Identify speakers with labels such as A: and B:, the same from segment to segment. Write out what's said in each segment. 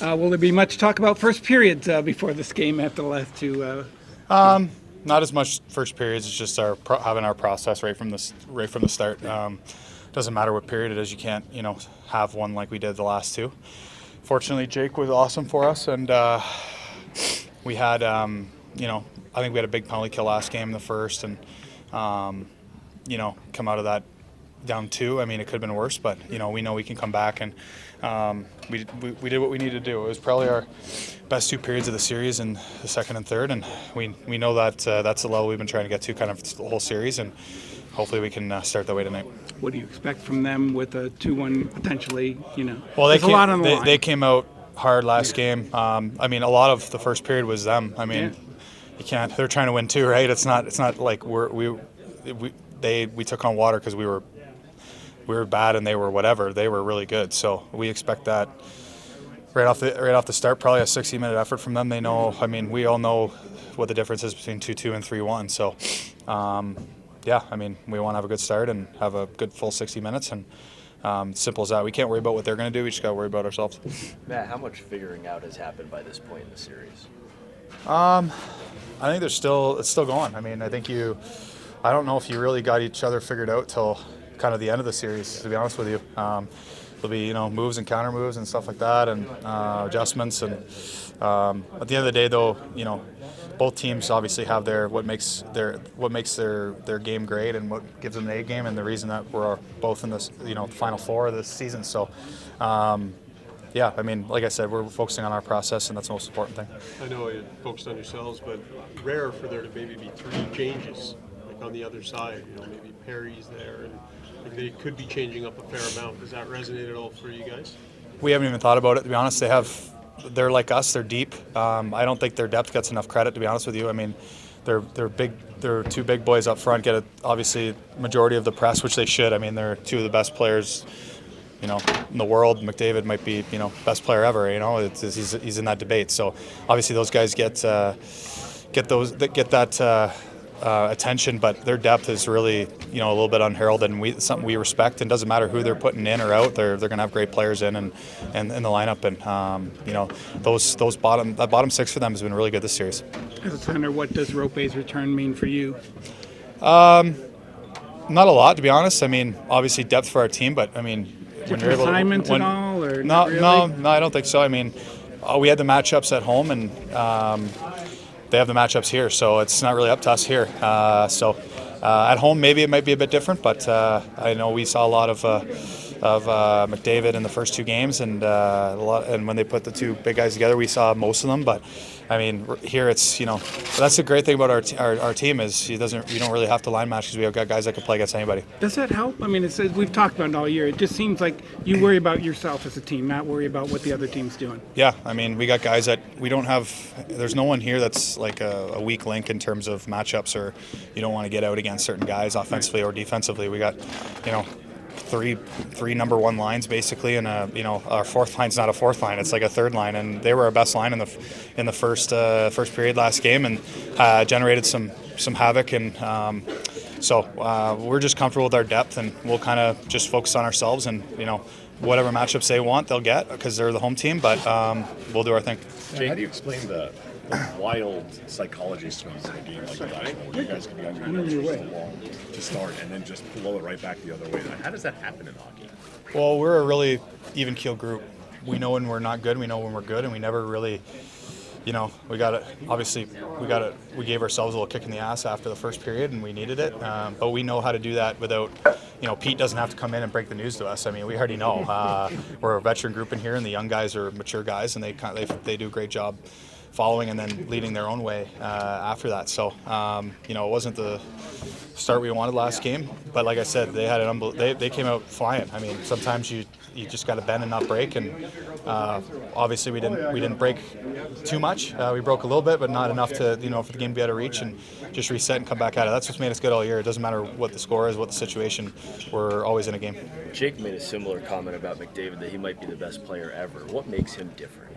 A: Will there be much talk about first periods before this game after the last two?
B: Not as much first periods. It's just having our process right from the start. Doesn't matter what period it is. You can't have one like we did the last two. Fortunately, Jake was awesome for us, and we had I think we had a big penalty kill last game in the first, and come out of that down two. I mean, it could have been worse, but we know we can come back, and we did what we needed to do. It was probably our best two periods of the series, in the second and third, and we know that that's the level we've been trying to get to kind of the whole series, and hopefully we can start that way tonight.
A: What do you expect from them with a 2-1 potentially?
B: Well,
A: there's a lot on the line.
B: They came out hard last game. I mean, a lot of the first period was them. I mean, you can't. They're trying to win too, right? It's not like we took on water because we were bad and they were whatever. They were really good. So we expect that right off the start. Probably a 60-minute effort from them. They know. I mean, we all know what the difference is between 2-2 and 3-1. So. I mean, we want to have a good start and have a good full 60 minutes, and simple as that. We can't worry about what they're going to do. We just got to worry about ourselves.
C: Matt, how much figuring out has happened by this point in the series?
B: I think it's still going. I mean, I don't know if you really got each other figured out till kind of the end of the series, to be honest with you. There'll be, moves and counter moves and stuff like that, and adjustments. And at the end of the day, though, both teams obviously have what makes their game great and what gives them the A game, and the reason that we're both in this final four of this season. So, I mean, like I said, we're focusing on our process, and that's the most important thing.
D: I know you focused on yourselves, but rare for there to maybe be three changes, like on the other side. Maybe Perry's there, and like they could be changing up a fair amount. Does that resonate at all for you guys?
B: We haven't even thought about it, to be honest. They're like us. They're deep. I don't think their depth gets enough credit, to be honest with you. I mean, they're big. They're two big boys up front. Get obviously majority of the press, which they should. I mean, they're two of the best players, in the world. McDavid might be, best player ever. He's in that debate. So obviously those guys get that attention, but their depth is really, a little bit unheralded, and something we respect. And doesn't matter who they're putting in or out, they're going to have great players in and in the lineup. And that bottom six for them has been really good this series.
A: As a center, what does Rope's return mean for you?
B: Not a lot, to be honest. I mean, obviously depth for our team, but I mean,
A: when you're able assignments at all, or
B: no,
A: really?
B: no, I don't think so. I mean, we had the matchups at home, and they have the matchups here, so it's not really up to us here. At home, maybe it might be a bit different, but I know we saw a lot of McDavid in the first two games, and and when they put the two big guys together, we saw most of them. But I mean, here it's that's the great thing about our team is you don't really have to line match because we have got guys that can play against anybody.
A: Does that help? I mean, we've talked about it all year. It just seems like you worry about yourself as a team, not worry about what the other team's doing.
B: Yeah, I mean, we got guys that we don't have. There's no one here that's like a weak link in terms of matchups, or you don't want to get out against certain guys offensively or defensively. We got three number one lines basically, and our fourth line's not a fourth line; it's like a third line, and they were our best line in the first period last game, and generated some havoc, and so we're just comfortable with our depth, and we'll kind of just focus on ourselves, and whatever matchups they want, they'll get because they're the home team, but we'll do our thing.
E: Jake, how do you explain the wild psychology swings in a game like that, where you guys can be under so long to start and then just blow it right back the other way? How does that happen in hockey?
B: Well, we're a really even-keeled group. We know when we're not good, we know when we're good, and we never really, we gave ourselves a little kick in the ass after the first period, and we needed it, but we know how to do that without, Pete doesn't have to come in and break the news to us. I mean, we already know. We're a veteran group in here, and the young guys are mature guys, and they do a great job following and then leading their own way after that. So, it wasn't the start we wanted last game, but like I said, they had they came out flying. I mean, sometimes you just got to bend and not break, and obviously we didn't break too much. We broke a little bit, but not enough to for the game to be out of reach, and just reset and come back at it. That's what's made us good all year. It doesn't matter what the score is, what the situation. We're always in a game.
C: Jake made a similar comment about McDavid that he might be the best player ever. What makes him different?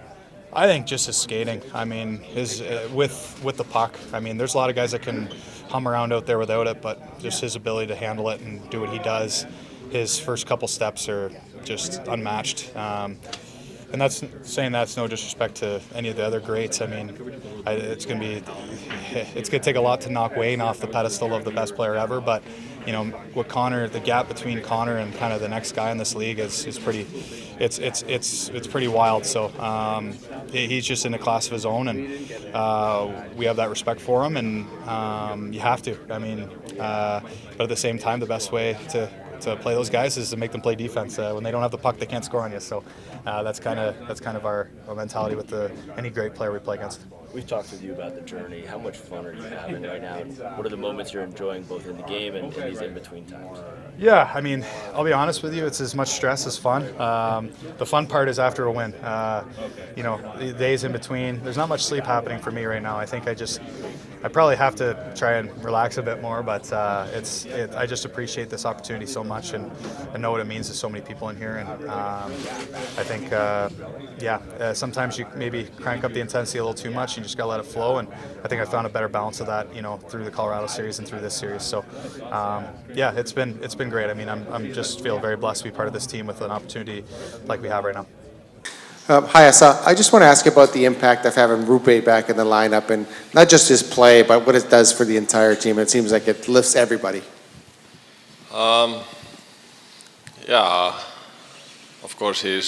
B: I think just his skating. I mean, his with the puck. I mean, there's a lot of guys that can hum around out there without it, but just his ability to handle it and do what he does. His first couple steps are just unmatched. And and that's saying that's no disrespect to any of the other greats. I mean, it's going to take a lot to knock Wayne off the pedestal of the best player ever. But what Connor, the gap between Connor and kind of the next guy in this league is pretty. It's pretty wild. So he's just in a class of his own, and we have that respect for him, and you have to. I mean, but at the same time, the best way to play those guys is to make them play defense. When they don't have the puck, they can't score on you. So that's kind of our mentality with any great player we play against.
C: We've talked with you about the journey. How much fun are you having right now? And what are the moments you're enjoying both in the game and in these in-between times?
B: Yeah, I mean, I'll be honest with you, it's as much stress as fun. The fun part is after a win. The days in between, there's not much sleep happening for me right now. I think I probably have to try and relax a bit more, but I just appreciate this opportunity so much, and I know what it means to so many people in here. And I think, sometimes you maybe crank up the intensity a little too much. You just gotta let it flow, and I think I found a better balance of that, through the Colorado series and through this series. So, it's been great. I mean, I'm just feel very blessed to be part of this team with an opportunity like we have right now.
F: Hi, Esa. I just want to ask you about the impact of having Rupe back in the lineup, and not just his play, but what it does for the entire team. It seems like it lifts everybody.
G: Of course he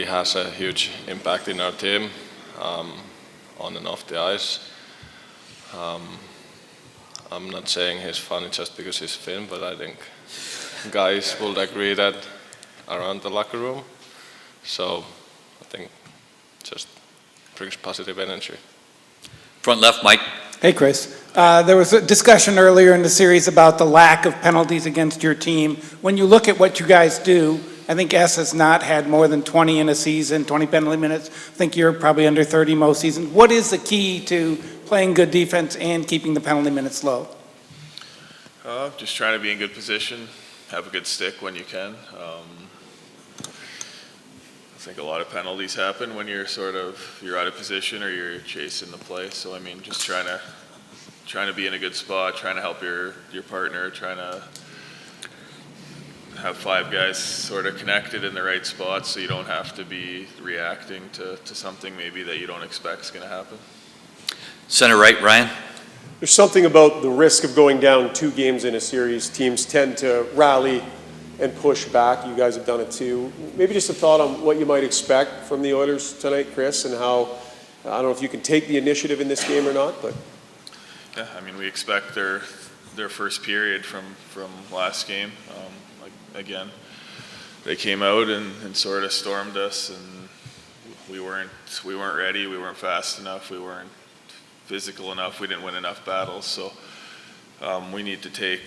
G: has a huge impact in our team, on and off the ice. I'm not saying he's funny just because he's Finn, but I think guys would agree that around the locker room. So I think just brings positive energy.
H: Front left, Mike.
A: Hey, Chris. There was a discussion earlier in the series about the lack of penalties against your team. When you look at what you guys do, I think S has not had more than 20 in a season, 20 penalty minutes. I think you're probably under 30 most seasons. What is the key to playing good defense and keeping the penalty minutes low?
I: Just trying to be in good position, have a good stick when you can. I think a lot of penalties happen when you're out of position or you're chasing the play. So I mean, just trying to be in a good spot, trying to help your partner, trying to have five guys sort of connected in the right spots, so you don't have to be reacting to something maybe that you don't expect is going to happen.
H: Center right, Ryan.
D: There's something about the risk of going down 2 games in a series. Teams tend to rally and push back. You guys have done it too. Maybe just a thought on what you might expect from the Oilers tonight, Chris, and how, I don't know if you can take the initiative in this game or not, but.
I: Yeah, I mean, we expect their first period from last game. Again, they came out and sort of stormed us, and we weren't ready. We weren't fast enough. We weren't physical enough. We didn't win enough battles. So we need to take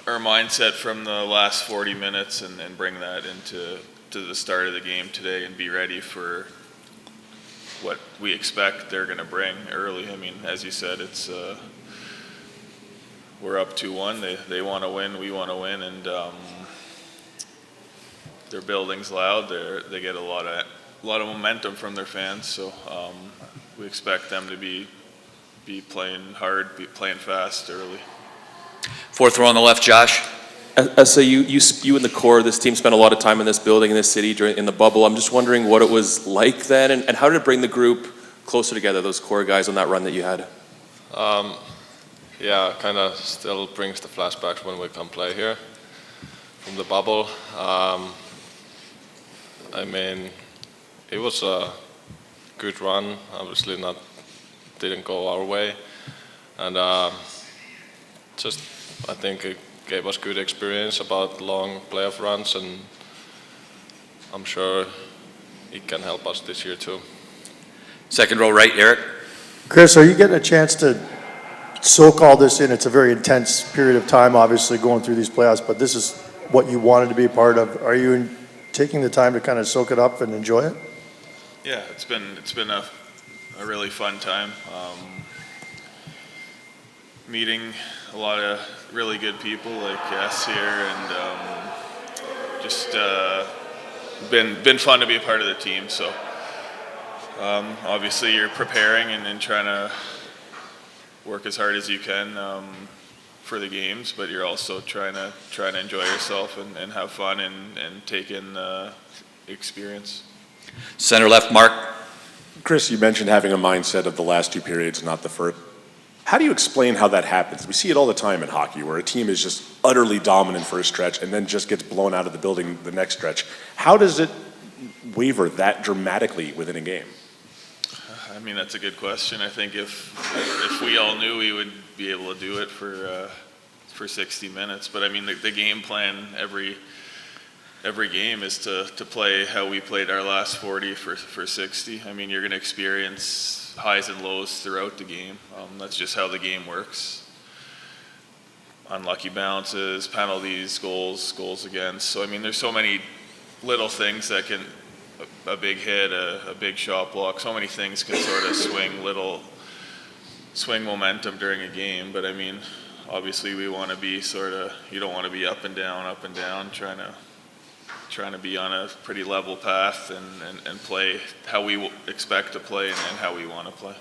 I: our mindset from the last 40 minutes and bring that into the start of the game today and be ready for what we expect they're going to bring early. I mean, as you said, it's we're up 2-1. They want to win. We want to win, and their building's loud. They get a lot of momentum from their fans. So we expect them to be playing hard, be playing fast early.
H: Fourth row on the left, Josh.
J: So you and the core of this team spent a lot of time in this building, in this city, in the bubble. I'm just wondering what it was like then, and how did it bring the group closer together, those core guys on that run that you had?
G: Kind of still brings the flashbacks when we come play here from the bubble. I mean, it was a good run. Obviously, didn't go our way, and I think it gave us good experience about long playoff runs, and I'm sure it can help us this year too.
H: Second row right, Eric.
K: Chris, are you getting a chance to soak all this in? It's a very intense period of time, obviously, going through these playoffs, but this is what you wanted to be a part of. Are you taking the time to kind of soak it up and enjoy it?
I: Yeah, it's been a really fun time. Meeting a lot of really good people like us here, and just been fun to be a part of the team. So obviously you're preparing and trying to work as hard as you can for the games, but you're also trying to enjoy yourself and have fun and take in the experience.
H: Center left, Mark.
E: Chris, you mentioned having a mindset of the last two periods, not the first. How do you explain how that happens? We see it all the time in hockey where a team is just utterly dominant for a stretch and then just gets blown out of the building the next stretch. How does it waver that dramatically within a game?
I: I mean, that's a good question. I think if we all knew, we would be able to do it for 60 minutes. But I mean, the game plan every game is to play how we played our last 40 for 60. I mean, you're going to experience highs and lows throughout the game. That's just how the game works. Unlucky bounces, penalties, goals against. So I mean, there's so many little things that can, a big hit, a big shot block, so many things can sort of swing momentum during a game. But I mean, obviously we want to be you don't want to be up and down, trying to be on a pretty level path and play how we expect to play and how we want to play.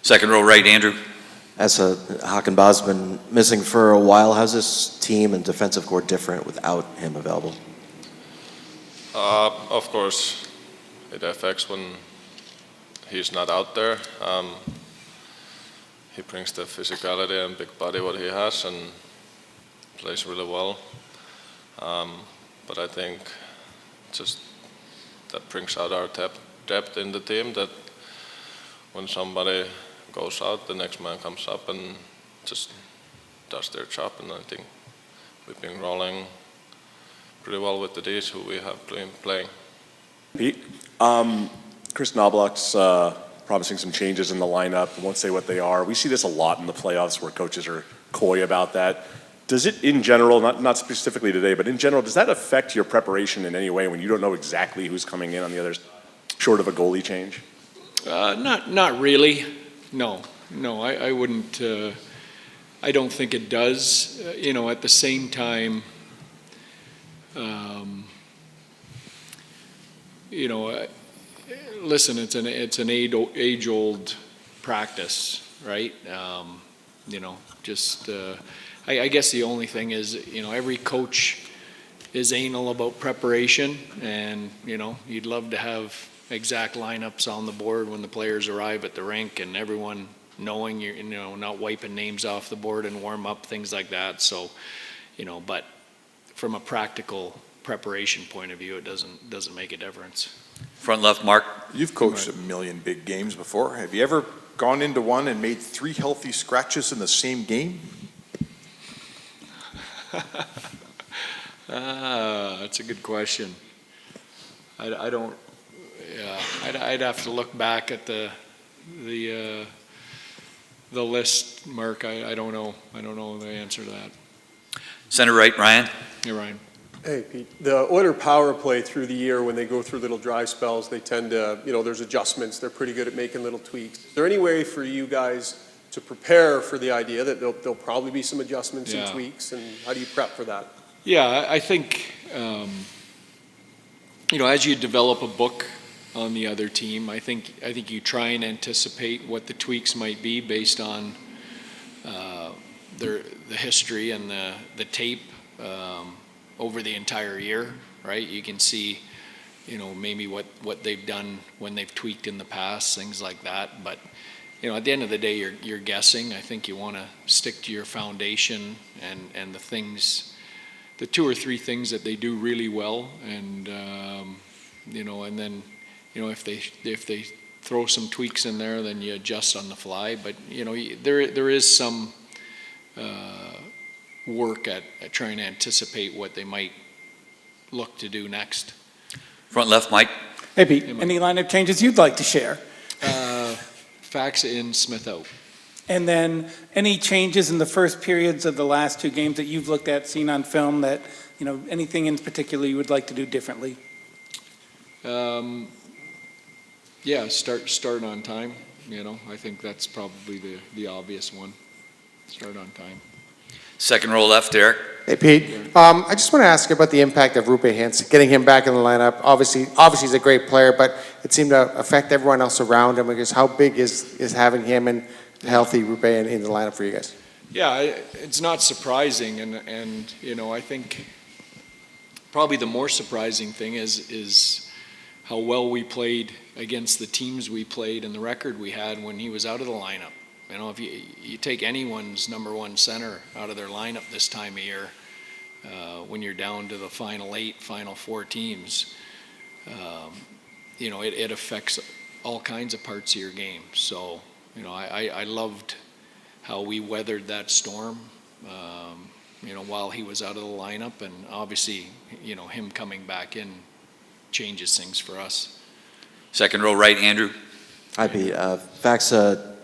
H: Second row right, Andrew.
L: Esa, Hakanbau's been missing for a while. How's this team and defensive core different without him available?
G: Of course, it affects when he's not out there. He brings the physicality and big body what he has and plays really well. But I think just that brings out our depth in the team, that when somebody goes out, the next man comes up and just does their job. And I think we've been rolling pretty well with the Ds who we have playing.
E: Pete, Chris Knobloch's promising some changes in the lineup. I won't say what they are. We see this a lot in the playoffs where coaches are coy about that. Does it, in general, not specifically today, but in general, does that affect your preparation in any way when you don't know exactly who's coming in on the other side, short of a goalie change?
M: Not really. No, I wouldn't. I don't think it does. At the same time, listen, it's an age-old practice, right? I guess the only thing is, every coach is anal about preparation, and, you'd love to have exact lineups on the board when the players arrive at the rink and everyone knowing you're, not wiping names off the board and warm up, things like that. So, but from a practical preparation point of view, it doesn't make a difference.
H: Front left, Mark.
N: You've coached a million big games before. Have you ever gone into one and made 3 healthy scratches in the same game?
M: That's a good question. I don't. Yeah, I'd have to look back at the list, Mark. I don't know. I don't know the answer to that.
H: Center right, Ryan.
M: Hey, Ryan.
O: Hey, Pete. The Oiler power play through the year, when they go through little dry spells, they tend to, there's adjustments. They're pretty good at making little tweaks. Is there any way for you guys to prepare for the idea that there'll probably be some adjustments and tweaks, and how do you prep for that?
M: Yeah, I think, as you develop a book on the other team, I think you try and anticipate what the tweaks might be based on the history and the tape over the entire year, right? You can see, maybe what they've done when they've tweaked in the past, things like that. But at the end of the day, you're guessing. I think you want to stick to your foundation and the 2 or 3 things that they do really well, and and then if they throw some tweaks in there, then you adjust on the fly. But there is some work at trying to anticipate what they might look to do next.
H: Front left, Mike.
A: Hey, Pete, any lineup changes you'd like to share?
M: Faksa in, Smith out.
A: And then any changes in the first periods of the last 2 games that you've looked at, seen on film, that, anything in particular you would like to do differently?
M: Yeah, start on time. I think that's probably the obvious one. Start on time.
H: Second row left, Eric.
F: Hey, Pete. I just want to ask you about the impact of Rupe Hansen, getting him back in the lineup. Obviously he's a great player, but it seemed to affect everyone else around him. I guess how big is having him and healthy Rupe in the lineup for you guys?
M: Yeah, it's not surprising, and I think probably the more surprising thing is well we played against the teams we played and the record we had when he was out of the lineup. You know, if you take anyone's number one center out of their lineup this time of year, when you're down to the final 8, final 4 teams, you know, it affects all kinds of parts of your game. So, you know, I loved how we weathered that storm, you know, while he was out of the lineup, and obviously, you know, him coming back in changes things for us.
H: Second row right, Andrew.
L: Hi, Pete. Faksa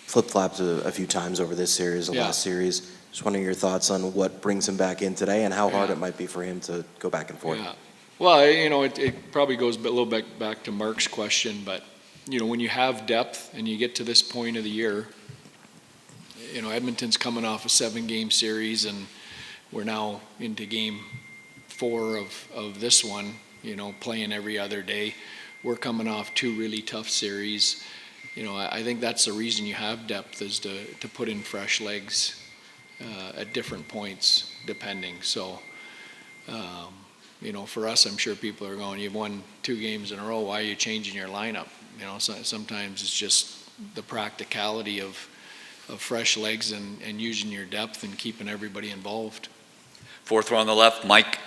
L: flip-flopped a few times over this series, the last series. Just wondering your thoughts on what brings him back in today and how hard it might be for him to go back and forth.
M: Yeah. Well, you know, it probably goes a little bit back to Mark's question, but, you know, when you have depth and you get to this point of the year, you know, Edmonton's coming off a 7-game series, and we're now into game 4 of this one, you know, playing every other day. We're coming off 2 really tough series. You know, I think that's the reason you have depth, is to put in fresh legs at different points, depending. So, you know, for us, I'm sure people are going, you've won 2 games in a row, why are you changing your lineup? You know, sometimes it's just the practicality of fresh legs and using your depth and keeping everybody involved.
H: Fourth row on the left, Mike.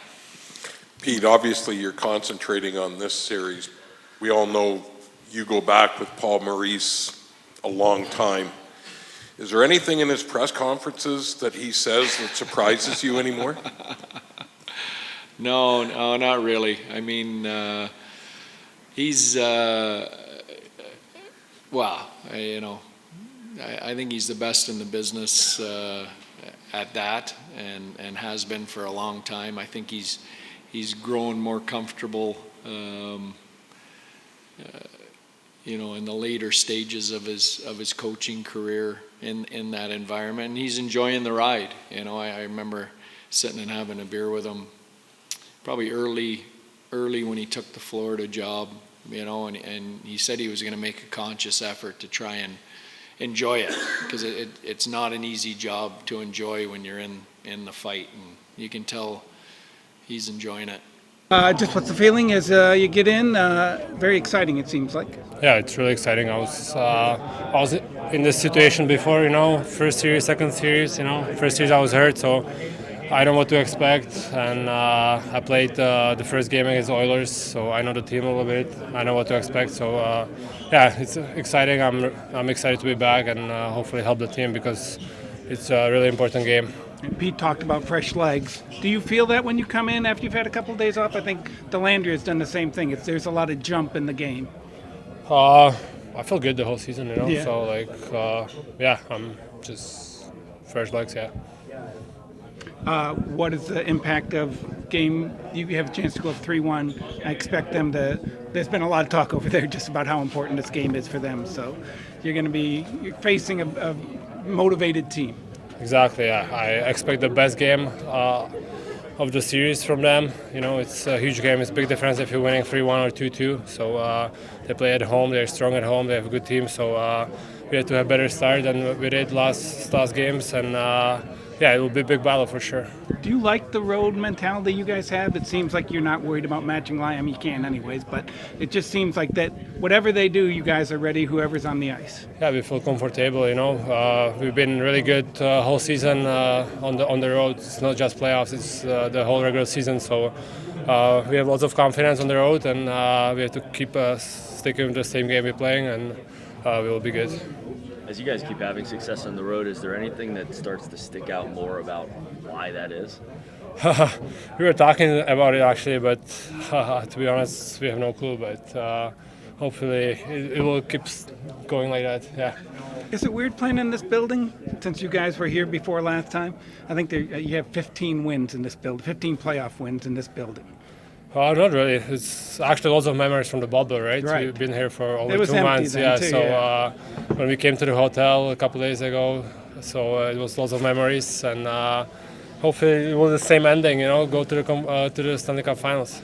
P: Pete, obviously you're concentrating on this series. We all know you go back with Paul Maurice a long time. Is there anything in his press conferences that he says that surprises you anymore?
M: No, not really. I mean, he's, well, you know, I think he's the best in the business at that, and has been for a long time. I think he's grown more comfortable, you know, in the later stages of his coaching career in that environment. And he's enjoying the ride. You know, I remember sitting and having a beer with him probably early when he took the Florida job, you know, and he said he was going to make a conscious effort to try and enjoy it, because it's not an easy job to enjoy when you're in the fight, and you can tell he's enjoying it.
A: Just what's the feeling as you get in? Very exciting, it seems like.
Q: Yeah, it's really exciting. I was in this situation before, you know, first series, second series, you know. First series I was hurt, so I know what to expect, and I played the first game against Oilers, so I know the team a little bit. I know what to expect, so yeah, it's exciting. I'm excited to be back and hopefully help the team, because it's a really important game.
A: And Pete talked about fresh legs. Do you feel that when you come in after you've had a couple of days off? I think Delandry has done the same thing. There's a lot of jump in the game.
Q: I feel good the whole season, you know.
A: Yeah.
Q: So like, yeah, I'm just fresh legs, yeah.
A: What is the impact of game? You have a chance to go up 3-1. I expect them to. There's been a lot of talk over there just about how important this game is for them. So you're facing a motivated team.
Q: Exactly, yeah. I expect the best game of the series from them. You know, it's a huge game. It's a big difference if you're winning 3-1 or 2-2. So they play at home. They're strong at home. They have a good team. So we had to have a better start than we did last games. And yeah, it will be a big battle for sure.
A: Do you like the road mentality you guys have? It seems like you're not worried about matching line. I mean, you can anyways, but it just seems like that whatever they do, you guys are ready, whoever's on the ice.
Q: Yeah, we feel comfortable, you know. We've been really good whole season on the road. It's not just playoffs, it's the whole regular season. So we have lots of confidence on the road, and we have to keep sticking with the same game we're playing, and we will be good.
C: As you guys keep having success on the road, is there anything that starts to stick out more about why that is?
Q: We were talking about it actually, but to be honest, we have no clue. But hopefully it will keep going like that, yeah.
A: Is it weird playing in this building since you guys were here before last time? I think you have 15 wins in this building, 15 playoff wins in this building.
Q: Not really. It's actually lots of memories from the bubble, right?
A: Right.
Q: We've been here for over
A: It was
Q: 2
A: empty
Q: months.
A: then
Q: Yeah,
A: too,
Q: so
A: yeah.
Q: When we came to the hotel a couple days ago, so it was lots of memories, and hopefully it was the same ending, you know, go to the Stanley Cup Finals.